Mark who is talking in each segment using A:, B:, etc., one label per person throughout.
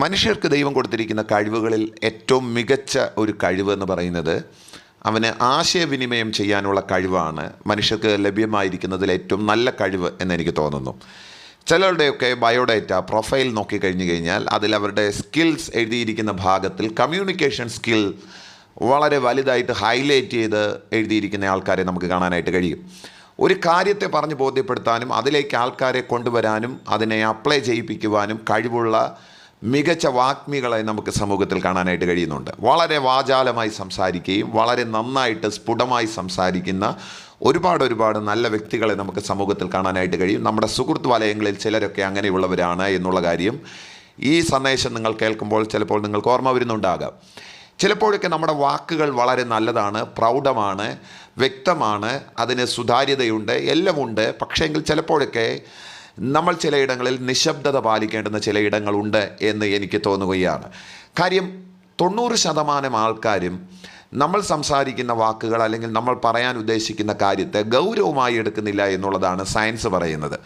A: മനുഷ്യർക്ക് ദൈവം കൊടുത്തിരിക്കുന്ന കഴിവുകളിൽ ഏറ്റവും മികച്ച ഒരു കഴിവ് എന്ന് പറയുന്നത് അവന് ആശയവിനിമയം ചെയ്യാനുള്ള കഴിവാണ് മനുഷ്യർക്ക് ലഭ്യമായിരിക്കുന്നതിൽ ഏറ്റവും നല്ല കഴിവ് എന്നെനിക്ക് തോന്നുന്നു. ചിലരുടെയൊക്കെ ബയോഡേറ്റ പ്രൊഫൈൽ നോക്കിക്കഴിഞ്ഞു കഴിഞ്ഞാൽ അതിൽ അവരുടെ സ്കിൽസ് എഴുതിയിരിക്കുന്ന ഭാഗത്തിൽ കമ്മ്യൂണിക്കേഷൻ സ്കിൽ വളരെ വലുതായിട്ട് ഹൈലൈറ്റ് ചെയ്ത് എഴുതിയിരിക്കുന്ന ആൾക്കാരെ നമുക്ക് കാണാനായിട്ട് കഴിയും. ഒരു കാര്യത്തെ പറഞ്ഞ് ബോധ്യപ്പെടുത്താനും അതിലേക്ക് ആൾക്കാരെ കൊണ്ടുവരാനും അതിനെ അപ്ലൈ ചെയ്യിപ്പിക്കുവാനും കഴിവുള്ള മികച്ച വാഗ്മികളെ നമുക്ക് സമൂഹത്തിൽ കാണാനായിട്ട് കഴിയുന്നുണ്ട്. വളരെ വാചാലമായി സംസാരിക്കുകയും വളരെ നന്നായിട്ട് സ്ഫുടമായി സംസാരിക്കുന്ന ഒരുപാട് നല്ല വ്യക്തികളെ നമുക്ക് സമൂഹത്തിൽ കാണാനായിട്ട് കഴിയും. നമ്മുടെ സുഹൃത്ത് വലയങ്ങളിൽ ചിലരൊക്കെ അങ്ങനെയുള്ളവരാണ് എന്നുള്ള കാര്യം ഈ സന്ദേശം നിങ്ങൾ കേൾക്കുമ്പോൾ ചിലപ്പോൾ നിങ്ങൾക്ക് ഓർമ്മ വരുന്നുണ്ടാകാം. ചിലപ്പോഴൊക്കെ നമ്മുടെ വാക്കുകൾ വളരെ നല്ലതാണ്, പ്രൗഢമാണ്, വ്യക്തമാണ്, അതിന് സുതാര്യതയുണ്ട്, എല്ലാമുണ്ട്. പക്ഷേങ്കിൽ ചിലപ്പോഴൊക്കെ നമ്മൾ ചിലയിടങ്ങളിൽ നിശബ്ദത പാലിക്കേണ്ടുന്ന ചിലയിടങ്ങളുണ്ട് എന്ന് എനിക്ക് തോന്നുകയാണ്. കാര്യം 90% ആൾക്കാരും നമ്മൾ സംസാരിക്കുന്ന വാക്കുകൾ അല്ലെങ്കിൽ നമ്മൾ പറയാൻ ഉദ്ദേശിക്കുന്ന കാര്യത്തെ ഗൗരവമായി എടുക്കുന്നില്ല എന്നുള്ളതാണ് സയൻസ് പറയുന്നത്.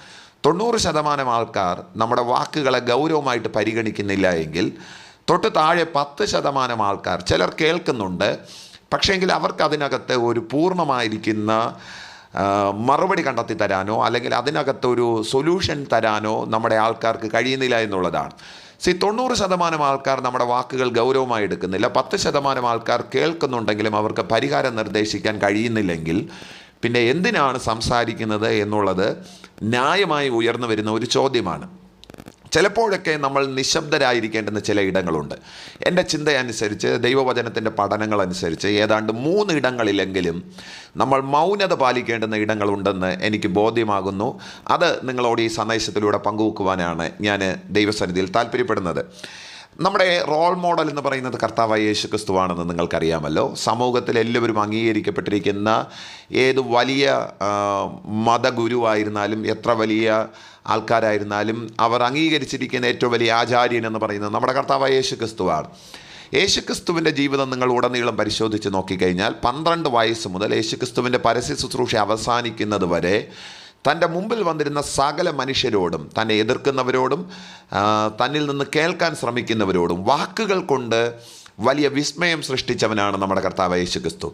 A: 90% ആൾക്കാർ നമ്മുടെ വാക്കുകളെ ഗൗരവമായിട്ട് പരിഗണിക്കുന്നില്ല എങ്കിൽ തൊട്ട് താഴെ 10% ആൾക്കാർ ചിലർ കേൾക്കുന്നുണ്ട്, പക്ഷേങ്കിൽ അവർക്ക് അതിനകത്ത് ഒരു പൂർണ്ണമായിരിക്കുന്ന മറുപടി കണ്ടെത്തി തരാനോ അല്ലെങ്കിൽ അതിനകത്തൊരു സൊല്യൂഷൻ തരാനോ നമ്മുടെ ആൾക്കാർക്ക് കഴിയുന്നില്ല എന്നുള്ളതാണ്. 90% ആൾക്കാർ നമ്മുടെ വാക്കുകൾ ഗൗരവമായി എടുക്കുന്നില്ല. 10% ആൾക്കാർ കേൾക്കുന്നുണ്ടെങ്കിലും അവർക്ക് പരിഹാരം നിർദ്ദേശിക്കാൻ കഴിയുന്നില്ലെങ്കിൽ പിന്നെ എന്തിനാണ് സംസാരിക്കുന്നത് എന്നുള്ളത് ന്യായമായി ഉയർന്നു വരുന്ന ഒരു ചോദ്യമാണ്. ചിലപ്പോഴൊക്കെ നമ്മൾ നിശബ്ദരായിരിക്കേണ്ടുന്ന ചില ഇടങ്ങളുണ്ട്. എൻ്റെ ചിന്തയനുസരിച്ച് ദൈവവചനത്തിൻ്റെ പഠനങ്ങളനുസരിച്ച് ഏതാണ്ട് 3 ഇടങ്ങളിലെങ്കിലും നമ്മൾ മൗനത പാലിക്കേണ്ടുന്ന ഇടങ്ങളുണ്ടെന്ന് എനിക്ക് ബോധ്യമാകുന്നു. അത് നിങ്ങളോട് ഈ സന്ദേശത്തിലൂടെ പങ്കുവെക്കുവാനാണ് ഞാൻ ദൈവസന്നിധിയിൽ താല്പര്യപ്പെടുന്നത്. നമ്മുടെ റോൾ മോഡൽ എന്ന് പറയുന്നത് കർത്താവായ യേശു ക്രിസ്തുവാണെന്ന് നിങ്ങൾക്കറിയാമല്ലോ. സമൂഹത്തിൽ എല്ലാവരും അംഗീകരിക്കപ്പെട്ടിരിക്കുന്ന ഏത് വലിയ മതഗുരുവായിരുന്നാലും എത്ര വലിയ ആൾക്കാരായിരുന്നാലും അവർ അംഗീകരിച്ചിരിക്കുന്ന ഏറ്റവും വലിയ ആചാര്യൻ എന്ന് പറയുന്നത് നമ്മുടെ കർത്താവായ യേശു ക്രിസ്തുവാണ്. യേശുക്രിസ്തുവിൻ്റെ ജീവിതം നിങ്ങൾ ഉടനീളം പരിശോധിച്ച് നോക്കിക്കഴിഞ്ഞാൽ 12 വയസ്സ് മുതൽ യേശുക്രിസ്തുവിൻ്റെ പരസ്യ ശുശ്രൂഷ അവസാനിക്കുന്നത് വരെ തൻ്റെ മുമ്പിൽ വന്നിരുന്ന സകല മനുഷ്യരോടും, തന്നെ എതിർക്കുന്നവരോടും തന്നിൽ നിന്ന് കേൾക്കാൻ ശ്രമിക്കുന്നവരോടും വാക്കുകൾ കൊണ്ട് വലിയ വിസ്മയം സൃഷ്ടിച്ചവനാണ് നമ്മുടെ കർത്താവ് യേശുക്രിസ്തു.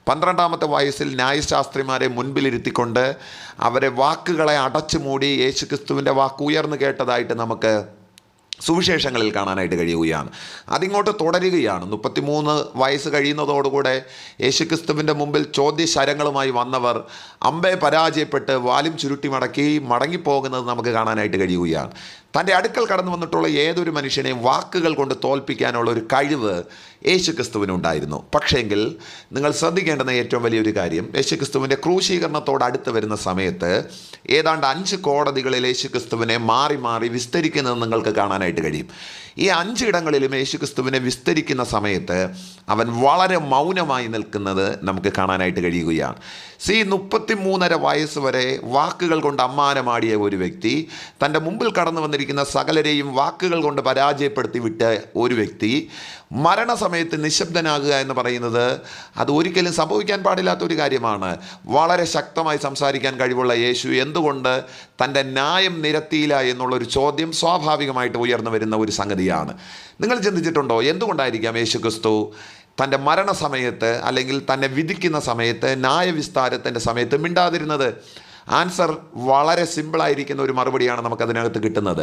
A: 12ാമത്തെ വയസ്സിൽ ന്യായശാസ്ത്രിമാരെ മുൻപിലിരുത്തിക്കൊണ്ട് അവരെ വാക്കുകളെ അടച്ചു മൂടി യേശുക്രിസ്തുവിൻ്റെ വാക്ക് ഉയർന്നു കേട്ടതായിട്ട് നമുക്ക് സുവിശേഷങ്ങളിൽ കാണാനായിട്ട് കഴിയുകയാണ്. അതിങ്ങോട്ട് തുടരുകയാണ്. 33 വയസ്സ് കഴിയുന്നതോടുകൂടെ യേശുക്രിസ്തുവിൻ്റെ മുമ്പിൽ ചോദ്യശരങ്ങളുമായി വന്നവർ അമ്പെ പരാജയപ്പെട്ട് വാലും ചുരുട്ടി മടങ്ങിപ്പോകുന്നത് നമുക്ക് കാണാനായിട്ട് കഴിയുകയാണ്. തൻ്റെ അടുക്കൽ കടന്നു വന്നിട്ടുള്ള ഏതൊരു മനുഷ്യനെയും വാക്കുകൾ കൊണ്ട് തോൽപ്പിക്കാനുള്ള ഒരു കഴിവ് യേശുക്രിസ്തുവിനുണ്ടായിരുന്നു. പക്ഷേങ്കിൽ നിങ്ങൾ ശ്രദ്ധിക്കേണ്ടുന്ന ഏറ്റവും വലിയൊരു കാര്യം, യേശുക്രിസ്തുവിൻ്റെ ക്രൂശീകരണത്തോട് അടുത്ത് വരുന്ന സമയത്ത് ഏതാണ്ട് 5 കോടതികളിൽ യേശുക്രിസ്തുവിനെ മാറി വിസ്തരിക്കുന്നത് നിങ്ങൾക്ക് കാണാനായിട്ട് കഴിയും. ഈ 5 ഇടങ്ങളിലും യേശുക്രിസ്തുവിനെ വിസ്തരിക്കുന്ന സമയത്ത് അവൻ വളരെ മൗനമായി നിൽക്കുന്നത് നമുക്ക് കാണാനായിട്ട് കഴിയുകയാണ്. 33.5 വയസ്സ് വരെ വാക്കുകൾ കൊണ്ട് അമ്മാനമാടിയ ഒരു വ്യക്തി, തൻ്റെ മുമ്പിൽ കടന്നു വന്നിരിക്കുന്ന സകലരെയും വാക്കുകൾ കൊണ്ട് പരാജയപ്പെടുത്തി വിട്ട ഒരു വ്യക്തി മരണസമയത്ത് നിശബ്ദനാകുക എന്ന് പറയുന്നത് അത് ഒരിക്കലും സംഭവിക്കാൻ പാടില്ലാത്തൊരു കാര്യമാണ്. വളരെ ശക്തമായി സംസാരിക്കാൻ കഴിവുള്ള യേശു എന്തുകൊണ്ട് തൻ്റെ ന്യായം നിരത്തിയില്ല എന്നുള്ളൊരു ചോദ്യം സ്വാഭാവികമായിട്ട് ഉയർന്നു വരുന്ന ഒരു സംഗതിയാണ്. നിങ്ങൾ ചിന്തിച്ചിട്ടുണ്ടോ എന്തുകൊണ്ടായിരിക്കാം യേശുക്രിസ്തു തൻ്റെ മരണസമയത്ത് അല്ലെങ്കിൽ തന്നെ വിധിക്കുന്ന സമയത്ത് ന്യായവിസ്താരത്തിൻ്റെ സമയത്ത് മിണ്ടാതിരുന്നത്? ആൻസർ വളരെ സിമ്പിളായിരിക്കുന്ന ഒരു മറുപടിയാണ് നമുക്കതിനകത്ത് കിട്ടുന്നത്.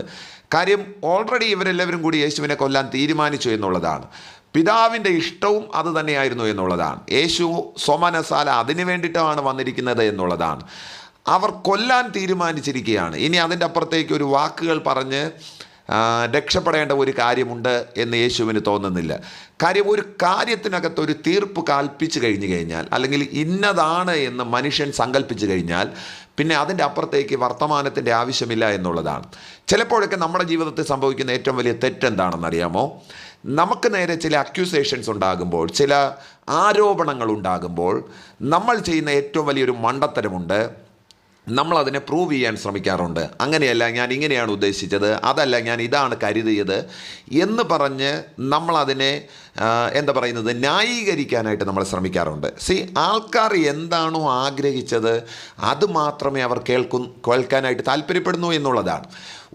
A: കാര്യം ഓൾറെഡി ഇവരെല്ലാവരും കൂടി യേശുവിനെ കൊല്ലാൻ തീരുമാനിച്ചു എന്നുള്ളതാണ്. പിതാവിൻ്റെ ഇഷ്ടവും അത് തന്നെയായിരുന്നു എന്നുള്ളതാണ്. യേശു സ്വമനസാല അതിനു വേണ്ടിയിട്ടാണ് വന്നിരിക്കുന്നത് എന്നുള്ളതാണ്. അവർ കൊല്ലാൻ തീരുമാനിച്ചിരിക്കുകയാണ്. ഇനി അതിൻ്റെ അപ്പുറത്തേക്ക് ഒരു വാക്കുകൾ പറഞ്ഞ് രക്ഷപ്പെടേണ്ട ഒരു കാര്യമുണ്ട് എന്ന് യേശുവിന് തോന്നുന്നില്ല. കാര്യം ഒരു കാര്യത്തിനകത്ത് ഒരു തീർപ്പ് കൽപ്പിച്ചു കഴിഞ്ഞു കഴിഞ്ഞാൽ അല്ലെങ്കിൽ ഇന്നതാണ് എന്ന് മനുഷ്യൻ സങ്കല്പിച്ചു കഴിഞ്ഞാൽ പിന്നെ അതിൻ്റെ അപ്പുറത്തേക്ക് വർത്തമാനത്തിൻ്റെ ആവശ്യമില്ല എന്നുള്ളതാണ്. ചിലപ്പോഴൊക്കെ നമ്മുടെ ജീവിതത്തിൽ സംഭവിക്കുന്ന ഏറ്റവും വലിയ തെറ്റെന്താണെന്നറിയാമോ? നമുക്ക് നേരെ ചില അക്യൂസേഷൻസ് ഉണ്ടാകുമ്പോൾ, ചില ആരോപണങ്ങൾ ഉണ്ടാകുമ്പോൾ നമ്മൾ ചെയ്യുന്ന ഏറ്റവും വലിയൊരു മണ്ടത്തരമുണ്ട്. നമ്മളതിനെ പ്രൂവ് ചെയ്യാൻ ശ്രമിക്കാറുണ്ട്. അങ്ങനെയല്ല, ഞാൻ ഇങ്ങനെയാണ് ഉദ്ദേശിച്ചത്, അതല്ല ഞാൻ ഇതാണ് കരുതിയത് എന്ന് പറഞ്ഞ് നമ്മളതിനെ എന്താ പറയുന്നത്, ന്യായീകരിക്കാനായിട്ട് നമ്മൾ ശ്രമിക്കാറുണ്ട്. ആൾക്കാർ എന്താണോ ആഗ്രഹിച്ചത് അത് മാത്രമേ അവർ കേൾക്കാനായിട്ട് താല്പര്യപ്പെടുന്നു എന്നുള്ളതാണ്.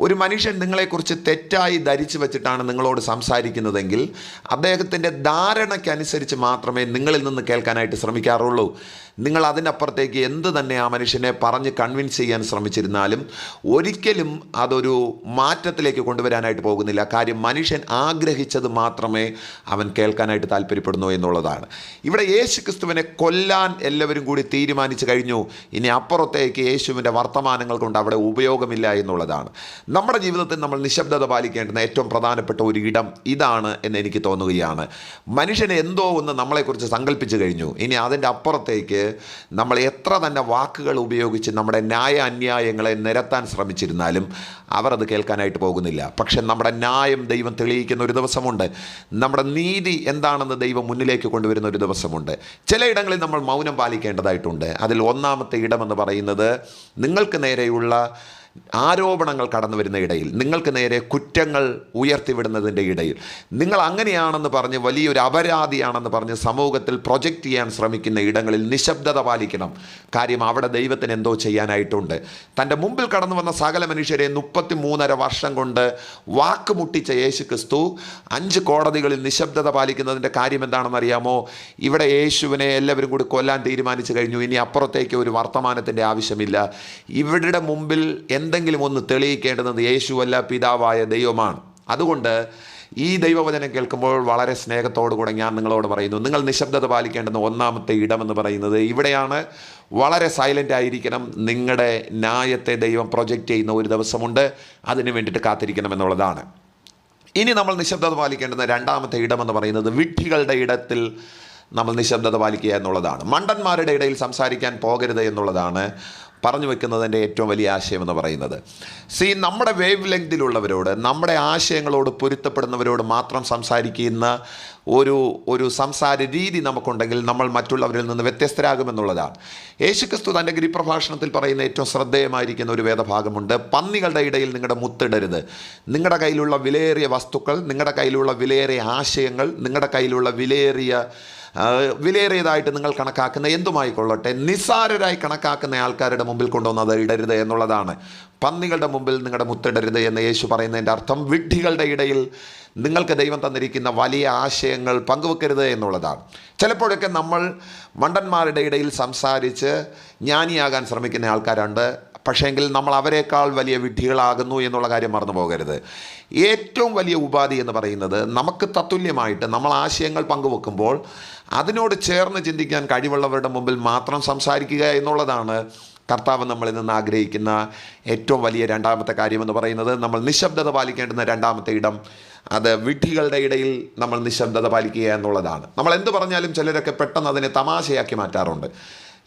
A: ഒരു മനുഷ്യൻ നിങ്ങളെക്കുറിച്ച് തെറ്റായി ധരിച്ചു വച്ചിട്ടാണ് നിങ്ങളോട് സംസാരിക്കുന്നതെങ്കിൽ അദ്ദേഹത്തിൻ്റെ ധാരണയ്ക്കനുസരിച്ച് മാത്രമേ നിങ്ങളിൽ നിന്ന് കേൾക്കാനായിട്ട് ശ്രമിക്കാറുള്ളൂ. നിങ്ങൾ അതിനപ്പുറത്തേക്ക് എന്ത് തന്നെ ആ മനുഷ്യനെ പറഞ്ഞ് കൺവിൻസ് ചെയ്യാൻ ശ്രമിച്ചിരുന്നാലും ഒരിക്കലും അതൊരു മാറ്റത്തിലേക്ക് കൊണ്ടുവരാനായിട്ട് പോകുന്നില്ല. കാര്യം മനുഷ്യൻ ആഗ്രഹിച്ചത് മാത്രമേ അവൻ കേൾക്കാനായിട്ട് താല്പര്യപ്പെടുന്നു എന്നുള്ളതാണ്. ഇവിടെ യേശു ക്രിസ്തുവിനെ കൊല്ലാൻ എല്ലാവരും കൂടി തീരുമാനിച്ചു കഴിഞ്ഞു. ഇനി അപ്പുറത്തേക്ക് യേശുവിൻ്റെ വർത്തമാനങ്ങൾ കൊണ്ട് അവിടെ ഉപയോഗമില്ല എന്നുള്ളതാണ്. നമ്മുടെ ജീവിതത്തിൽ നമ്മൾ നിശബ്ദത പാലിക്കേണ്ടുന്ന ഏറ്റവും പ്രധാനപ്പെട്ട ഒരു ഇടം ഇതാണ് എന്ന് എനിക്ക് തോന്നുകയാണ്. മനുഷ്യനെ എന്തോ ഒന്ന് നമ്മളെക്കുറിച്ച് സങ്കല്പിച്ചു കഴിഞ്ഞു. ഇനി അതിൻ്റെ അപ്പുറത്തേക്ക് നമ്മൾ എത്ര തന്നെ വാക്കുകൾ ഉപയോഗിച്ച് നമ്മുടെ ന്യായ അന്യായങ്ങളെ നിരത്താൻ ശ്രമിച്ചിരുന്നാലും അവർ അത് കേൾക്കാനായിട്ട് പോകുന്നില്ല. പക്ഷെ നമ്മുടെ ന്യായം ദൈവം തെളിയിക്കുന്ന ഒരു ദിവസമുണ്ട്. നമ്മുടെ നീതി എന്താണെന്ന് ദൈവം മുന്നിലേക്ക് കൊണ്ടുവരുന്ന ഒരു ദിവസമുണ്ട്. ചിലയിടങ്ങളിൽ നമ്മൾ മൗനം പാലിക്കേണ്ടതായിട്ടുണ്ട്. അതിൽ ഒന്നാമത്തെ ഇടമെന്ന് പറയുന്നത് നിങ്ങൾക്ക് നേരെയുള്ള ആരോപണങ്ങൾ കടന്നു വരുന്ന ഇടയിൽ, നിങ്ങൾക്ക് നേരെ കുറ്റങ്ങൾ ഉയർത്തിവിടുന്നതിൻ്റെ ഇടയിൽ, നിങ്ങൾ അങ്ങനെയാണെന്ന് പറഞ്ഞ് വലിയൊരു അപരാധിയാണെന്ന് പറഞ്ഞ് സമൂഹത്തിൽ പ്രൊജക്റ്റ് ചെയ്യാൻ ശ്രമിക്കുന്ന ഇടങ്ങളിൽ നിശബ്ദത പാലിക്കണം. കാര്യം അവിടെ ദൈവത്തിന് എന്തോ ചെയ്യാനായിട്ടുണ്ട്. തൻ്റെ മുമ്പിൽ കടന്നു വന്ന സകല മനുഷ്യരെ 33.5 വർഷം കൊണ്ട് വാക്കുമുട്ടിച്ച യേശു ക്രിസ്തു 5 കോടതികളിൽ നിശബ്ദത പാലിക്കുന്നതിൻ്റെ കാര്യം എന്താണെന്ന് അറിയാമോ? ഇവിടെ യേശുവിനെ എല്ലാവരും കൂടി കൊല്ലാൻ തീരുമാനിച്ചു കഴിഞ്ഞു. ഇനി അപ്പുറത്തേക്ക് ഒരു വർത്തമാനത്തിൻ്റെ ആവശ്യമില്ല. ഇവരുടെ മുമ്പിൽ എന്തെങ്കിലും ഒന്ന് തെളിയിക്കേണ്ടുന്നത് യേശുവല്ല, പിതാവായ ദൈവമാണ്. അതുകൊണ്ട് ഈ ദൈവവചനം കേൾക്കുമ്പോൾ വളരെ സ്നേഹത്തോടു കൂടെ ഞാൻ നിങ്ങളോട് പറയുന്നു, നിങ്ങൾ നിശബ്ദത പാലിക്കേണ്ടുന്ന ഒന്നാമത്തെ ഇടമെന്ന് പറയുന്നത് ഇവിടെയാണ്. വളരെ സൈലൻ്റ് ആയിരിക്കണം. നിങ്ങളുടെ ന്യായത്തെ ദൈവം പ്രൊജക്റ്റ് ചെയ്യുന്ന ഒരു ദിവസമുണ്ട്. അതിന് വേണ്ടിയിട്ട് കാത്തിരിക്കണം എന്നുള്ളതാണ്. ഇനി നമ്മൾ നിശബ്ദത പാലിക്കേണ്ടുന്ന രണ്ടാമത്തെ ഇടമെന്ന് പറയുന്നത് വിഡ്ഢികളുടെ ഇടത്തിൽ നമ്മൾ നിശബ്ദത പാലിക്കുക എന്നുള്ളതാണ്. മണ്ടന്മാരുടെ ഇടയിൽ സംസാരിക്കാൻ പോകരുത് എന്നുള്ളതാണ് പറഞ്ഞു വെക്കുന്നതിൻ്റെ ഏറ്റവും വലിയ ആശയം എന്ന് പറയുന്നത്. നമ്മുടെ വേവ് ലെങ്തിലുള്ളവരോട്, നമ്മുടെ ആശയങ്ങളോട് പൊരുത്തപ്പെടുന്നവരോട് മാത്രം സംസാരിക്കുന്ന ഒരു സംസാര രീതി നമുക്കുണ്ടെങ്കിൽ നമ്മൾ മറ്റുള്ളവരിൽ നിന്ന് വ്യത്യസ്തരാകുമെന്നുള്ളതാണ്. യേശുക്രിസ്തു തൻ്റെ ഗിരിപ്രഭാഷണത്തിൽ പറയുന്ന ഏറ്റവും ശ്രദ്ധേയമായിരിക്കുന്ന ഒരു വേദഭാഗമുണ്ട്. പന്നികളുടെ ഇടയിൽ നിങ്ങളുടെ മുത്തിടരുത്. നിങ്ങളുടെ കയ്യിലുള്ള വിലയേറിയ വസ്തുക്കൾ, നിങ്ങളുടെ കയ്യിലുള്ള വിലയേറിയ ആശയങ്ങൾ, നിങ്ങളുടെ കയ്യിലുള്ള വിലയേറിയതായിട്ട് നിങ്ങൾ കണക്കാക്കുന്ന എന്തുമായിക്കൊള്ളട്ടെ, നിസ്സാരരായി കണക്കാക്കുന്ന ആൾക്കാരുടെ മുമ്പിൽ കൊണ്ടുവന്ന് അത് ഇടരുത് എന്നുള്ളതാണ്. പന്നികളുടെ മുമ്പിൽ നിങ്ങളുടെ മുത്തിടരുത് എന്ന് യേശു പറയുന്നതിൻ്റെ അർത്ഥം വിഡ്ഢികളുടെ ഇടയിൽ നിങ്ങൾക്ക് ദൈവം തന്നിരിക്കുന്ന വലിയ ആശയങ്ങൾ പങ്കുവെക്കരുത് എന്നുള്ളതാണ്. ചിലപ്പോഴൊക്കെ നമ്മൾ മണ്ടന്മാരുടെ ഇടയിൽ സംസാരിച്ച് ജ്ഞാനിയാകാൻ ശ്രമിക്കുന്ന ആൾക്കാരുണ്ട്. പക്ഷേങ്കിൽ നമ്മൾ അവരെക്കാൾ വലിയ വിഡ്ഢികളാകുന്നു എന്നുള്ള കാര്യം മറന്നു പോകരുത്. ഏറ്റവും വലിയ ഉപാധി എന്ന് പറയുന്നത് നമുക്ക് തത്തുല്യമായിട്ട് നമ്മൾ ആശയങ്ങൾ പങ്കുവെക്കുമ്പോൾ അതിനോട് ചേർന്ന് ചിന്തിക്കാൻ കഴിവുള്ളവരുടെ മുമ്പിൽ മാത്രം സംസാരിക്കുക എന്നുള്ളതാണ് കർത്താവ് നമ്മളിൽ നിന്ന് ആഗ്രഹിക്കുന്ന ഏറ്റവും വലിയ രണ്ടാമത്തെ കാര്യമെന്ന് പറയുന്നത്. നമ്മൾ നിശബ്ദത പാലിക്കേണ്ടുന്ന രണ്ടാമത്തെ ഇടം അത് വിഡ്ഢികളുടെ ഇടയിൽ നമ്മൾ നിശബ്ദത പാലിക്കുക എന്നുള്ളതാണ്. നമ്മൾ എന്ത് പറഞ്ഞാലും ചിലരൊക്കെ പെട്ടെന്ന് അതിനെ തമാശയാക്കി മാറ്റാറുണ്ട്.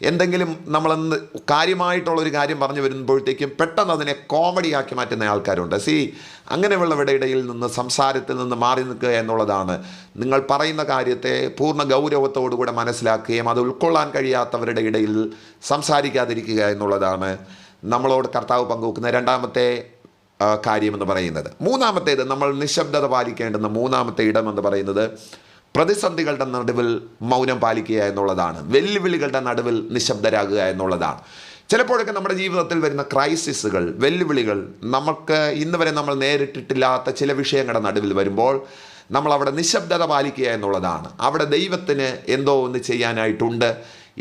A: എന്തെങ്കിലും നമ്മളെന്ത് കാര്യമായിട്ടുള്ളൊരു കാര്യം പറഞ്ഞു വരുമ്പോഴത്തേക്കും പെട്ടെന്ന് അതിനെ കോമഡിയാക്കി മാറ്റുന്ന ആൾക്കാരുണ്ട്. അങ്ങനെയുള്ളവരുടെ ഇടയിൽ നിന്ന്, സംസാരത്തിൽ നിന്ന് മാറി നിൽക്കുക എന്നുള്ളതാണ്. നിങ്ങൾ പറയുന്ന കാര്യത്തെ പൂർണ്ണ ഗൗരവത്തോടുകൂടെ മനസ്സിലാക്കുകയും അത് ഉൾക്കൊള്ളാൻ കഴിയാത്തവരുടെ ഇടയിൽ സംസാരിക്കാതിരിക്കുക എന്നുള്ളതാണ് നമ്മളോട് കർത്താവ് പങ്കുവെക്കുന്ന രണ്ടാമത്തെ കാര്യമെന്ന് പറയുന്നത്. മൂന്നാമത്തേത്, നമ്മൾ നിശബ്ദത പാലിക്കേണ്ടുന്ന മൂന്നാമത്തെ ഇടമെന്ന് പറയുന്നത് പ്രതിസന്ധികളുടെ നടുവിൽ മൗനം പാലിക്കുക എന്നുള്ളതാണ്. വെല്ലുവിളികളുടെ നടുവിൽ നിശബ്ദരാകുക എന്നുള്ളതാണ്. ചിലപ്പോഴൊക്കെ നമ്മുടെ ജീവിതത്തിൽ വരുന്ന ക്രൈസിസുകൾ, വെല്ലുവിളികൾ, നമുക്ക് ഇന്ന് വരെ നമ്മൾ നേരിട്ടിട്ടില്ലാത്ത ചില വിഷയങ്ങളുടെ നടുവിൽ വരുമ്പോൾ നമ്മൾ അവിടെ നിശബ്ദത പാലിക്കുക എന്നുള്ളതാണ്. അവിടെ ദൈവത്തിന് എന്തോ ഒന്ന് ചെയ്യാനായിട്ടുണ്ട്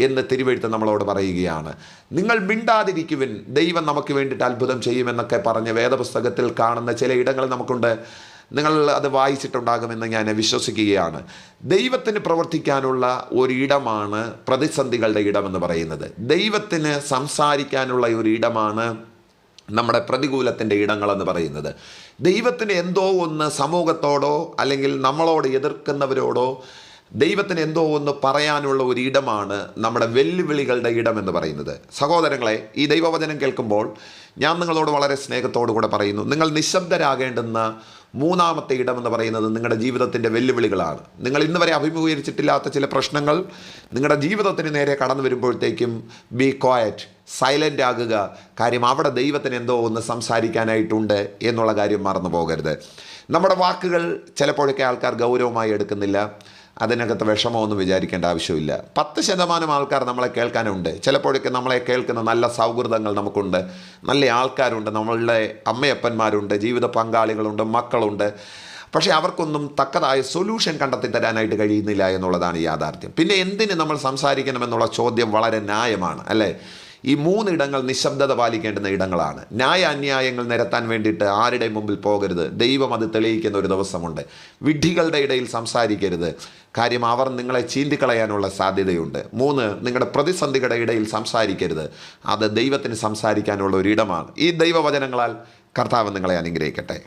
A: എന്ന് തിരുവെഴുത്ത് നമ്മളോട് പറയുകയാണ്. നിങ്ങൾ മിണ്ടാതിരിക്കുവിൻ, ദൈവം നമുക്ക് വേണ്ടിയിട്ട് അത്ഭുതം ചെയ്യുമെന്നൊക്കെ പറഞ്ഞ് വേദപുസ്തകത്തിൽ കാണുന്ന ചില ഇടങ്ങൾ നമുക്കുണ്ട്. നിങ്ങൾ അത് വായിച്ചിട്ടുണ്ടാകുമെന്ന് ഞാൻ വിശ്വസിക്കുകയാണ്. ദൈവത്തിന് പ്രവർത്തിക്കാനുള്ള ഒരിടമാണ് പ്രതിസന്ധികളുടെ ഇടമെന്ന് പറയുന്നത്. ദൈവത്തിന് സംസാരിക്കാനുള്ള ഒരു ഇടമാണ് നമ്മുടെ പ്രതികൂലത്തിൻ്റെ ഇടങ്ങളെന്ന് പറയുന്നത്. ദൈവത്തിന് എന്തോ ഒന്ന് സമൂഹത്തോടോ അല്ലെങ്കിൽ നമ്മളോട് എതിർക്കുന്നവരോടോ ദൈവത്തിന് എന്തോ ഒന്ന് പറയാനുള്ള ഒരു ഇടമാണ് നമ്മുടെ വെല്ലുവിളികളുടെ ഇടമെന്ന് പറയുന്നത്. സഹോദരങ്ങളെ, ഈ ദൈവവചനം കേൾക്കുമ്പോൾ ഞാൻ നിങ്ങളോട് വളരെ സ്നേഹത്തോടു കൂടെ പറയുന്നു, നിങ്ങൾ നിശബ്ദരാകേണ്ടുന്ന മൂന്നാമത്തെ ഇടമെന്ന് പറയുന്നത് നിങ്ങളുടെ ജീവിതത്തിൻ്റെ വെല്ലുവിളികളാണ്. നിങ്ങൾ ഇന്ന് വരെ അഭിമുഖീകരിച്ചിട്ടില്ലാത്ത ചില പ്രശ്നങ്ങൾ നിങ്ങളുടെ ജീവിതത്തിന് നേരെ കടന്നു വരുമ്പോഴത്തേക്കും ബി ക്വയറ്റ്, സൈലൻ്റ് ആകുക. കാര്യം അവിടെ ദൈവത്തിന് എന്തോ ഒന്ന് സംസാരിക്കാനായിട്ടുണ്ട് എന്നുള്ള കാര്യം മറന്നു പോകരുത്. നമ്മുടെ വാക്കുകൾ ചിലപ്പോഴൊക്കെ ആൾക്കാർ ഗൗരവമായി എടുക്കുന്നില്ല. അതിനകത്ത് വിഷമമൊന്നും വിചാരിക്കേണ്ട ആവശ്യമില്ല. 10% ആൾക്കാർ നമ്മളെ കേൾക്കാനുണ്ട്. ചിലപ്പോഴൊക്കെ നമ്മളെ കേൾക്കുന്ന നല്ല സൗഹൃദങ്ങൾ നമുക്കുണ്ട്, നല്ല ആൾക്കാരുണ്ട്, നമ്മളുടെ അമ്മയപ്പന്മാരുണ്ട്, ജീവിത പങ്കാളികളുണ്ട്, മക്കളുണ്ട്. പക്ഷേ അവർക്കൊന്നും തക്കതായ സൊല്യൂഷൻ കണ്ടെത്തി തരാനായിട്ട് കഴിയുന്നില്ല എന്നുള്ളതാണ് യാഥാർത്ഥ്യം. പിന്നെ എന്തിന് നമ്മൾ സംസാരിക്കണമെന്നുള്ള ചോദ്യം വളരെ ന്യായമാണ്, അല്ലേ? ഈ 3 ഇടങ്ങൾ നിശബ്ദത പാലിക്കേണ്ടുന്ന ഇടങ്ങളാണ്. അന്യായങ്ങൾ നിരത്താൻ വേണ്ടിയിട്ട് ആരുടെ മുമ്പിൽ പോകരുത്. ദൈവം അത് തെളിയിക്കുന്ന ഒരു ദിവസമുണ്ട്. വിഡ്ഢികളുടെ ഇടയിൽ സംസാരിക്കരുത്. കാര്യം അവർ നിങ്ങളെ ചീന്തിക്കളയാനുള്ള സാധ്യതയുണ്ട്. 3, നിങ്ങളുടെ പ്രതിസന്ധികളുടെ ഇടയിൽ സംസാരിക്കരുത്. അത് ദൈവത്തിന് സംസാരിക്കാനുള്ള ഒരിടമാണ്. ഈ ദൈവവചനങ്ങളാൽ കർത്താവ് നിങ്ങളെ അനുഗ്രഹിക്കട്ടെ.